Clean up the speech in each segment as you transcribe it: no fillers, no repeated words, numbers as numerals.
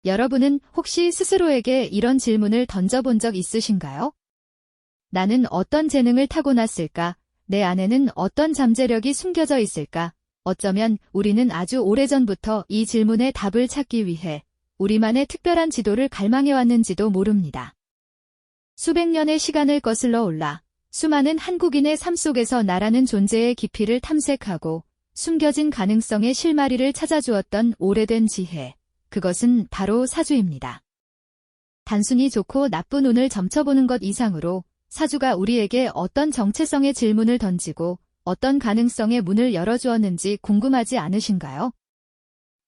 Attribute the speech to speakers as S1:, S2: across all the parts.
S1: 여러분은 혹시 스스로에게 이런 질문을 던져본 적 있으신가요? 나는 어떤 재능을 타고났을까? 내 안에는 어떤 잠재력이 숨겨져 있을까? 어쩌면 우리는 아주 오래전부터 이 질문에 답을 찾기 위해 우리만의 특별한 지도를 갈망해왔는지도 모릅니다. 수백 년의 시간을 거슬러 올라 수많은 한국인의 삶 속에서 나라는 존재의 깊이를 탐색하고 숨겨진 가능성의 실마리를 찾아주었던 오래된 지혜. 그것은 바로 사주입니다. 단순히 좋고 나쁜 운을 점쳐보는 것 이상으로 사주가 우리에게 어떤 정체성의 질문을 던지고 어떤 가능성의 문을 열어주었는지 궁금하지 않으신가요?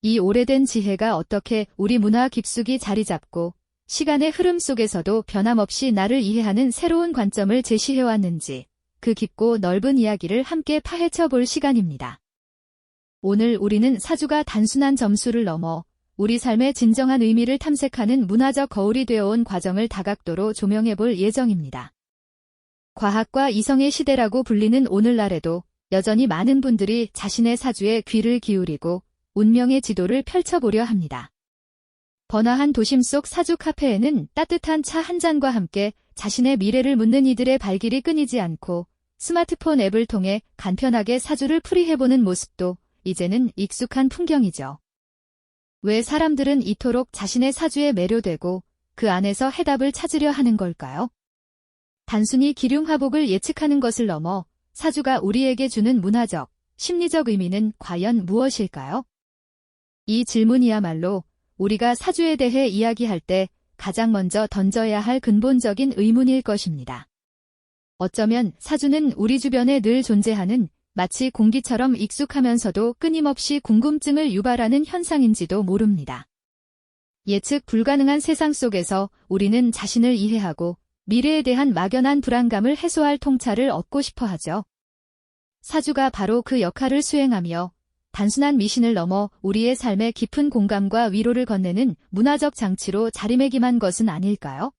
S1: 이 오래된 지혜가 어떻게 우리 문화 깊숙이 자리 잡고 시간의 흐름 속에서도 변함없이 나를 이해하는 새로운 관점을 제시해왔는지 그 깊고 넓은 이야기를 함께 파헤쳐 볼 시간입니다. 오늘 우리는 사주가 단순한 점수를 넘어 우리 삶의 진정한 의미를 탐색하는 문화적 거울이 되어온 과정을 다각도로 조명해 볼 예정입니다. 과학과 이성의 시대라고 불리는 오늘날에도 여전히 많은 분들이 자신의 사주에 귀를 기울이고 운명의 지도를 펼쳐보려 합니다. 번화한 도심 속 사주 카페에는 따뜻한 차 한 잔과 함께 자신의 미래를 묻는 이들의 발길이 끊이지 않고 스마트폰 앱을 통해 간편하게 사주를 풀이해보는 모습도 이제는 익숙한 풍경이죠. 왜 사람들은 이토록 자신의 사주에 매료되고 그 안에서 해답을 찾으려 하는 걸까요? 단순히 기륭화복을 예측하는 것을 넘어 사주가 우리에게 주는 문화적, 심리적 의미는 과연 무엇일까요? 이 질문이야말로 우리가 사주에 대해 이야기할 때 가장 먼저 던져야 할 근본적인 의문일 것입니다. 어쩌면 사주는 우리 주변에 늘 존재하는 마치 공기처럼 익숙하면서도 끊임없이 궁금증을 유발하는 현상인지도 모릅니다. 예측 불가능한 세상 속에서 우리는 자신을 이해하고 미래에 대한 막연한 불안감을 해소할 통찰을 얻고 싶어 하죠. 사주가 바로 그 역할을 수행하며 단순한 미신을 넘어 우리의 삶에 깊은 공감과 위로를 건네는 문화적 장치로 자리매김한 것은 아닐까요?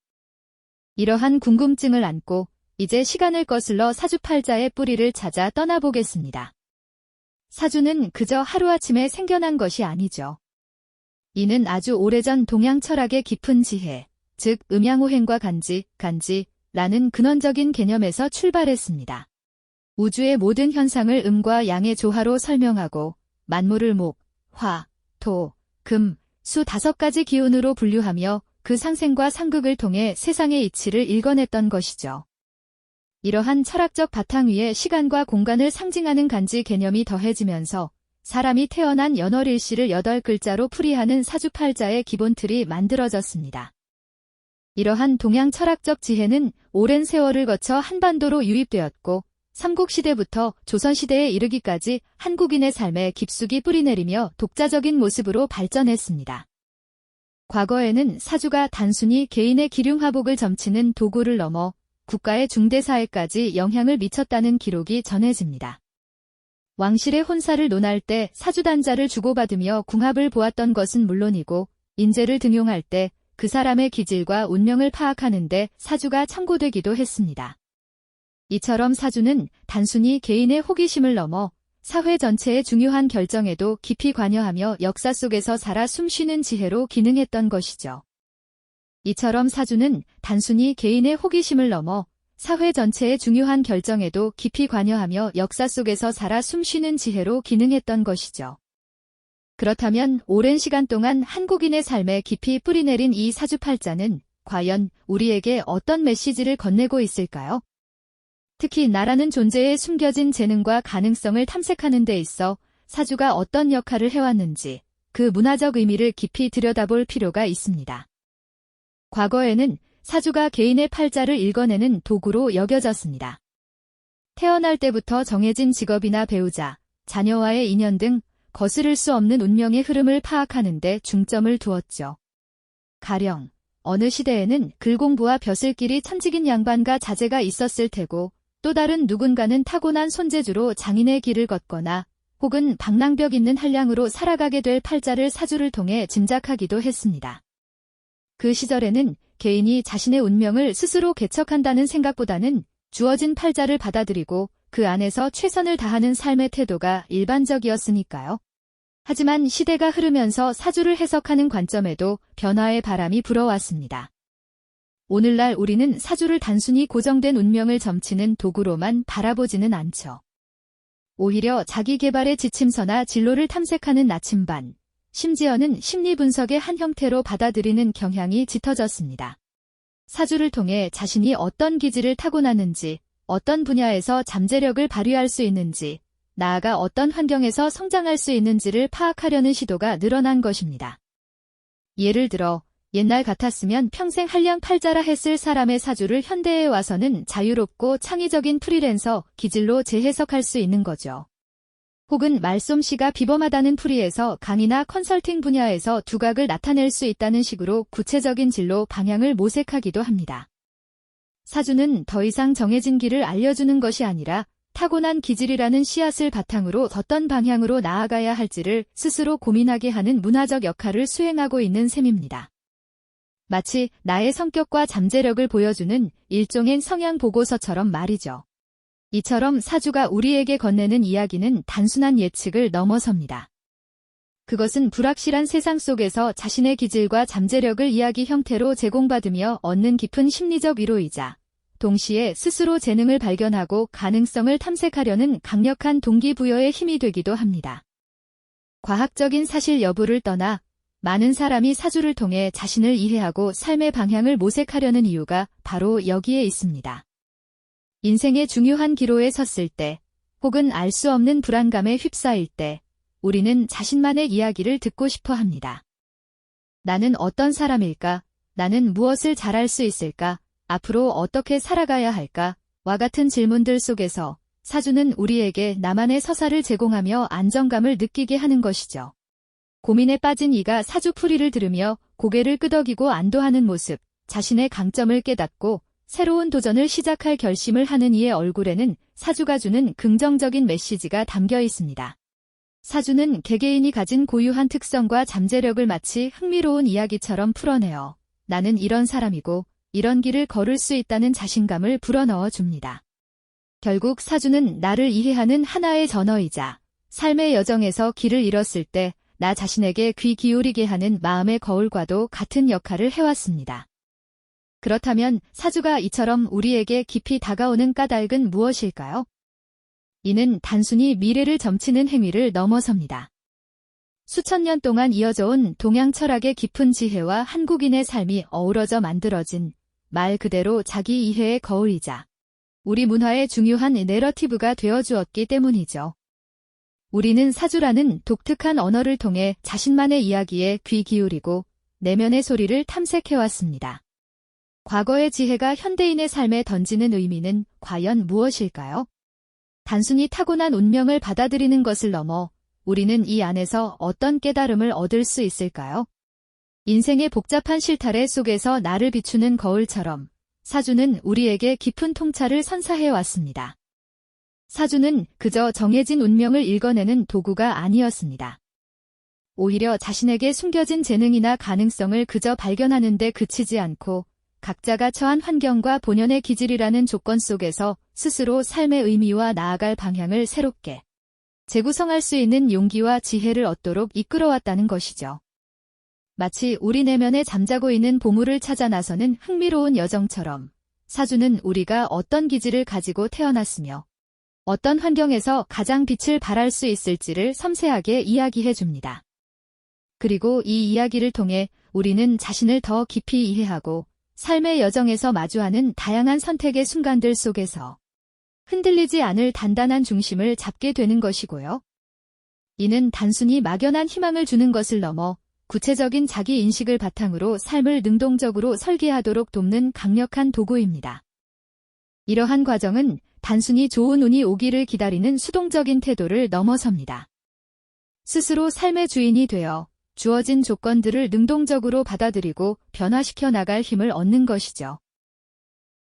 S1: 이러한 궁금증을 안고 이제 시간을 거슬러 사주팔자의 뿌리를 찾아 떠나보겠습니다. 사주는 그저 하루아침에 생겨난 것이 아니죠. 이는 아주 오래전 동양 철학의 깊은 지혜, 즉 음양오행과 간지라는 근원적인 개념에서 출발했습니다. 우주의 모든 현상을 음과 양의 조화로 설명하고 만물을 목, 화, 토, 금, 수 5가지 기운으로 분류하며 그 상생과 상극을 통해 세상의 이치를 읽어냈던 것이죠. 이러한 철학적 바탕 위에 시간과 공간을 상징하는 간지 개념이 더해지면서 사람이 태어난 연월일시를 8글자로 풀이하는 사주팔자의 기본틀이 만들어졌습니다. 이러한 동양 철학적 지혜는 오랜 세월을 거쳐 한반도로 유입되었고 삼국시대부터 조선시대에 이르기까지 한국인의 삶에 깊숙이 뿌리내리며 독자적인 모습으로 발전했습니다. 과거에는 사주가 단순히 개인의 기륭화복을 점치는 도구를 넘어 국가의 중대사회까지 영향을 미쳤다는 기록이 전해집니다. 왕실의 혼사를 논할 때 사주단자를 주고받으며 궁합을 보았던 것은 물론이고 인재를 등용할 때 그 사람의 기질과 운명을 파악하는 데 사주가 참고되기도 했습니다. 이처럼 사주는 단순히 개인의 호기심을 넘어 사회 전체의 중요한 결정에도 깊이 관여하며 역사 속에서 살아 숨쉬는 지혜로 기능했던 것이죠. 이처럼 사주는 단순히 개인의 호기심을 넘어 사회 전체의 중요한 결정에도 깊이 관여하며 역사 속에서 살아 숨쉬는 지혜로 기능했던 것이죠. 그렇다면 오랜 시간 동안 한국인의 삶에 깊이 뿌리내린 이 사주팔자는 과연 우리에게 어떤 메시지를 건네고 있을까요? 특히 나라는 존재의 숨겨진 재능과 가능성을 탐색하는 데 있어 사주가 어떤 역할을 해왔는지 그 문화적 의미를 깊이 들여다볼 필요가 있습니다. 과거에는 사주가 개인의 팔자를 읽어내는 도구로 여겨졌습니다. 태어날 때부터 정해진 직업이나 배우자, 자녀와의 인연 등 거스를 수 없는 운명의 흐름을 파악하는 데 중점을 두었죠. 가령 어느 시대에는 글공부와 벼슬길이 천직인 양반과 자제가 있었을 테고 또 다른 누군가는 타고난 손재주로 장인의 길을 걷거나 혹은 방랑벽 있는 한량으로 살아가게 될 팔자를 사주를 통해 짐작하기도 했습니다. 그 시절에는 개인이 자신의 운명을 스스로 개척한다는 생각보다는 주어진 팔자를 받아들이고 그 안에서 최선을 다하는 삶의 태도가 일반적이었으니까요. 하지만 시대가 흐르면서 사주를 해석하는 관점에도 변화의 바람이 불어왔습니다. 오늘날 우리는 사주를 단순히 고정된 운명을 점치는 도구로만 바라보지는 않죠. 오히려 자기 개발의 지침서나 진로를 탐색하는 나침반, 심지어는 심리 분석의 한 형태로 받아들이는 경향이 짙어졌습니다. 사주를 통해 자신이 어떤 기질을 타고났는지, 어떤 분야에서 잠재력을 발휘할 수 있는지, 나아가 어떤 환경에서 성장할 수 있는지를 파악하려는 시도가 늘어난 것입니다. 예를 들어 옛날 같았으면 평생 한량팔자라 했을 사람의 사주를 현대에 와서는 자유롭고 창의적인 프리랜서 기질로 재해석할 수 있는 거죠. 혹은 말솜씨가 비범하다는 풀이에서 강의나 컨설팅 분야에서 두각을 나타낼 수 있다는 식으로 구체적인 진로 방향을 모색하기도 합니다. 사주는 더 이상 정해진 길을 알려주는 것이 아니라 타고난 기질이라는 씨앗을 바탕으로 어떤 방향으로 나아가야 할지를 스스로 고민하게 하는 문화적 역할을 수행하고 있는 셈입니다. 마치 나의 성격과 잠재력을 보여주는 일종의 성향 보고서처럼 말이죠. 이처럼 사주가 우리에게 건네는 이야기는 단순한 예측을 넘어섭니다. 그것은 불확실한 세상 속에서 자신의 기질과 잠재력을 이야기 형태로 제공받으며 얻는 깊은 심리적 위로이자 동시에 스스로 재능을 발견하고 가능성을 탐색하려는 강력한 동기부여의 힘이 되기도 합니다. 과학적인 사실 여부를 떠나 많은 사람이 사주를 통해 자신을 이해하고 삶의 방향을 모색하려는 이유가 바로 여기에 있습니다. 인생의 중요한 기로에 섰을 때, 혹은 알 수 없는 불안감에 휩싸일 때, 우리는 자신만의 이야기를 듣고 싶어 합니다. 나는 어떤 사람일까? 나는 무엇을 잘할 수 있을까? 앞으로 어떻게 살아가야 할까? 와 같은 질문들 속에서 사주는 우리에게 나만의 서사를 제공하며 안정감을 느끼게 하는 것이죠. 고민에 빠진 이가 사주풀이를 들으며 고개를 끄덕이고 안도하는 모습, 자신의 강점을 깨닫고 새로운 도전을 시작할 결심을 하는 이의 얼굴에는 사주가 주는 긍정적인 메시지가 담겨 있습니다. 사주는 개개인이 가진 고유한 특성과 잠재력을 마치 흥미로운 이야기처럼 풀어내어 나는 이런 사람이고 이런 길을 걸을 수 있다는 자신감을 불어넣어 줍니다. 결국 사주는 나를 이해하는 하나의 전어이자 삶의 여정에서 길을 잃었을 때 나 자신에게 귀 기울이게 하는 마음의 거울과도 같은 역할을 해왔습니다. 그렇다면 사주가 이처럼 우리에게 깊이 다가오는 까닭은 무엇일까요? 이는 단순히 미래를 점치는 행위를 넘어섭니다. 수천 년 동안 이어져온 동양 철학의 깊은 지혜와 한국인의 삶이 어우러져 만들어진 말 그대로 자기 이해의 거울이자 우리 문화의 중요한 내러티브가 되어주었기 때문이죠. 우리는 사주라는 독특한 언어를 통해 자신만의 이야기에 귀 기울이고 내면의 소리를 탐색해왔습니다. 과거의 지혜가 현대인의 삶에 던지는 의미는 과연 무엇일까요? 단순히 타고난 운명을 받아들이는 것을 넘어 우리는 이 안에서 어떤 깨달음을 얻을 수 있을까요? 인생의 복잡한 실타래 속에서 나를 비추는 거울처럼 사주는 우리에게 깊은 통찰을 선사해 왔습니다. 사주는 그저 정해진 운명을 읽어내는 도구가 아니었습니다. 오히려 자신에게 숨겨진 재능이나 가능성을 그저 발견하는 데 그치지 않고 각자가 처한 환경과 본연의 기질이라는 조건 속에서 스스로 삶의 의미와 나아갈 방향을 새롭게 재구성할 수 있는 용기와 지혜를 얻도록 이끌어왔다는 것이죠. 마치 우리 내면에 잠자고 있는 보물을 찾아 나서는 흥미로운 여정처럼 사주는 우리가 어떤 기질을 가지고 태어났으며 어떤 환경에서 가장 빛을 발할 수 있을지를 섬세하게 이야기해 줍니다. 그리고 이 이야기를 통해 우리는 자신을 더 깊이 이해하고 삶의 여정에서 마주하는 다양한 선택의 순간들 속에서 흔들리지 않을 단단한 중심을 잡게 되는 것이고요. 이는 단순히 막연한 희망을 주는 것을 넘어 구체적인 자기 인식을 바탕으로 삶을 능동적으로 설계하도록 돕는 강력한 도구입니다. 이러한 과정은 단순히 좋은 운이 오기를 기다리는 수동적인 태도를 넘어섭니다. 스스로 삶의 주인이 되어 주어진 조건들을 능동적으로 받아들이고 변화시켜 나갈 힘을 얻는 것이죠.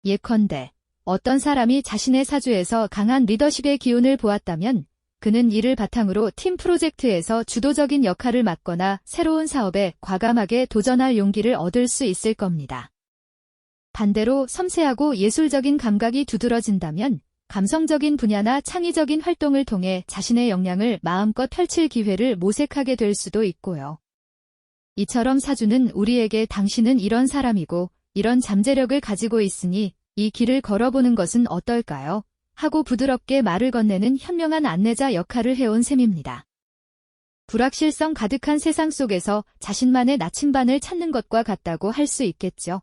S1: 예컨대 어떤 사람이 자신의 사주에서 강한 리더십의 기운을 보았다면 그는 이를 바탕으로 팀 프로젝트에서 주도적인 역할을 맡거나 새로운 사업에 과감하게 도전할 용기를 얻을 수 있을 겁니다. 반대로 섬세하고 예술적인 감각이 두드러진다면 감성적인 분야나 창의적인 활동을 통해 자신의 역량을 마음껏 펼칠 기회를 모색하게 될 수도 있고요. 이처럼 사주는 우리에게 당신은 이런 사람이고 이런 잠재력을 가지고 있으니 이 길을 걸어보는 것은 어떨까요? 하고 부드럽게 말을 건네는 현명한 안내자 역할을 해온 셈입니다. 불확실성 가득한 세상 속에서 자신만의 나침반을 찾는 것과 같다고 할 수 있겠죠.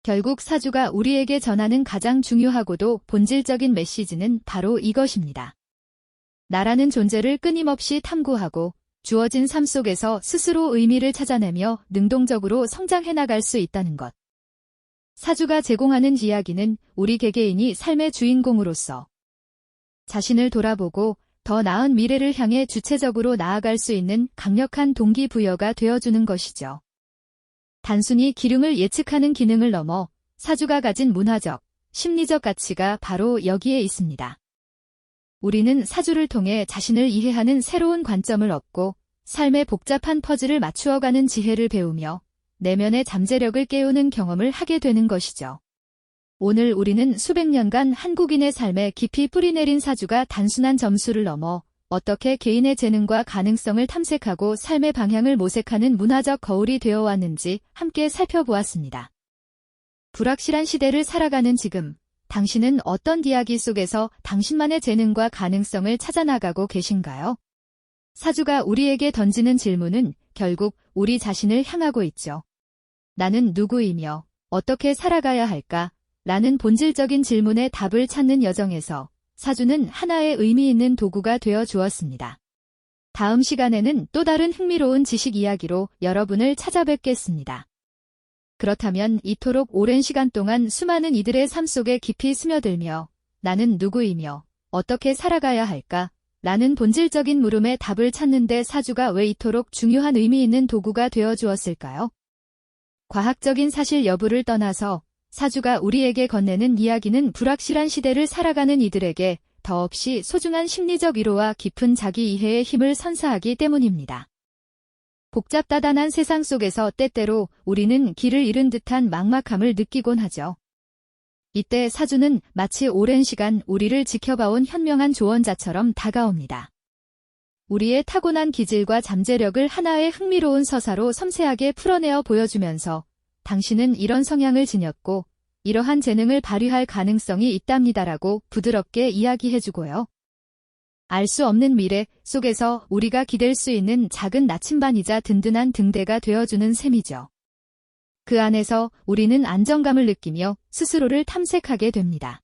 S1: 결국 사주가 우리에게 전하는 가장 중요하고도 본질적인 메시지는 바로 이것입니다. 나라는 존재를 끊임없이 탐구하고 주어진 삶 속에서 스스로 의미를 찾아내며 능동적으로 성장해 나갈 수 있다는 것. 사주가 제공하는 이야기는 우리 개개인이 삶의 주인공으로서 자신을 돌아보고 더 나은 미래를 향해 주체적으로 나아갈 수 있는 강력한 동기부여가 되어주는 것이죠. 단순히 기름을 예측하는 기능을 넘어 사주가 가진 문화적, 심리적 가치가 바로 여기에 있습니다. 우리는 사주를 통해 자신을 이해하는 새로운 관점을 얻고 삶의 복잡한 퍼즐을 맞추어가는 지혜를 배우며 내면의 잠재력을 깨우는 경험을 하게 되는 것이죠. 오늘 우리는 수백 년간 한국인의 삶에 깊이 뿌리내린 사주가 단순한 점수를 넘어 어떻게 개인의 재능과 가능성을 탐색하고 삶의 방향을 모색하는 문화적 거울이 되어 왔는지 함께 살펴보았습니다. 불확실한 시대를 살아가는 지금, 당신은 어떤 이야기 속에서 당신만의 재능과 가능성을 찾아나가고 계신가요? 사주가 우리에게 던지는 질문은 결국 우리 자신을 향하고 있죠. 나는 누구이며 어떻게 살아가야 할까? 라는 본질적인 질문에 답을 찾는 여정에서 사주는 하나의 의미 있는 도구가 되어 주었습니다. 다음 시간에는 또 다른 흥미로운 지식 이야기로 여러분을 찾아뵙겠습니다. 그렇다면 이토록 오랜 시간 동안 수많은 이들의 삶 속에 깊이 스며들며 나는 누구이며 어떻게 살아가야 할까? 라는 본질적인 물음에 답을 찾는데 사주가 왜 이토록 중요한 의미 있는 도구가 되어 주었을까요? 과학적인 사실 여부를 떠나서 사주가 우리에게 건네는 이야기는 불확실한 시대를 살아가는 이들에게 더없이 소중한 심리적 위로와 깊은 자기 이해의 힘을 선사하기 때문입니다. 복잡다단한 세상 속에서 때때로 우리는 길을 잃은 듯한 막막함을 느끼곤 하죠. 이때 사주는 마치 오랜 시간 우리를 지켜봐온 현명한 조언자처럼 다가옵니다. 우리의 타고난 기질과 잠재력을 하나의 흥미로운 서사로 섬세하게 풀어내어 보여주면서 당신은 이런 성향을 지녔고 이러한 재능을 발휘할 가능성이 있답니다라고 부드럽게 이야기해주고요. 알 수 없는 미래 속에서 우리가 기댈 수 있는 작은 나침반이자 든든한 등대가 되어주는 셈이죠. 그 안에서 우리는 안정감을 느끼며 스스로를 탐색하게 됩니다.